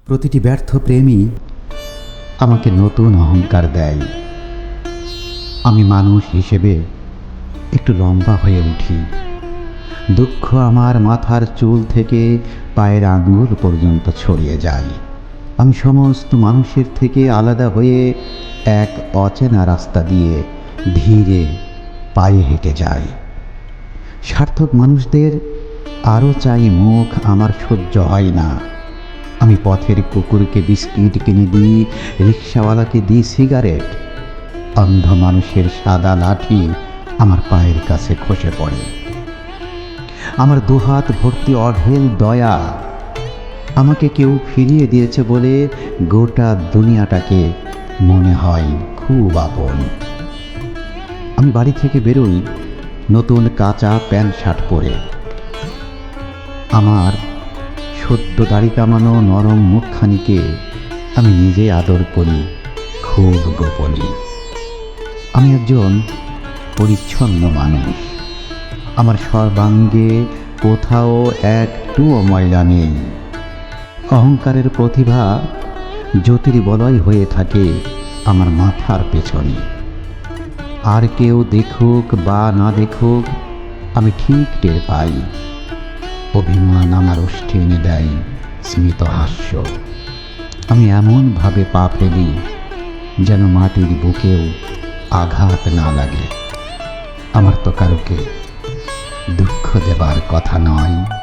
প্রতিটি ব্যর্থ প্রেমই আমাকে নতুন অহংকার দেয়। আমি মানুষ হিসেবে একটু লম্বা হয়ে উঠি। দুঃখ আমার মাথার চুল থেকে পায়ের আঙুল পর্যন্ত ছড়িয়ে যায়। আমি সমস্ত মানুষের থেকে আলাদা হয়ে এক অচেনা রাস্তা দিয়ে ধীরে পায়ে হেঁটে যাই। সার্থক মানুষদের আরও চাই মুখ, আমার সহ্য হয় না। আমি পথের কুকুরকে বিস্কিট কিনে দিই, রিক্সাওয়ালাকে দিই সিগারেট। অন্ধ মানুষের সাদা লাঠি আমার পায়ের কাছে খসে পড়ে। আমার দুহাত ভর্তি অঢেল দয়া। আমাকে কেউ ফিরিয়ে দিয়েছে বলে গোটা দুনিয়াটাকে মনে হয় খুব আপন। আমি বাড়ি থেকে বেরোই নতুন কাঁচা প্যান্ট শার্ট পরে। আমার সদ্য দাড়ি কামানো নরম মুখখানিকে আমি নিজে আদর করি খুব গোপনে। আমি একজন পরিচ্ছন্ন মানুষ। আমার সর্বাঙ্গে কোথাও একটুও ময়লা নেই। অহংকারের প্রতিভা জ্যোতির্বলয় হয়ে থাকে আমার মাথার পেছনে। আর কেউ দেখুক বা না দেখুক, আমি ঠিক টের পাই। অভিমান আমার ওষ্ঠে এনে দেয় স্মিত হাস্য। আমি এমনভাবে পা ফেলি যেন মাটির বুকেও আঘাত না লাগে। আমার তো কারোকে দুঃখ দেবার কথা নয়।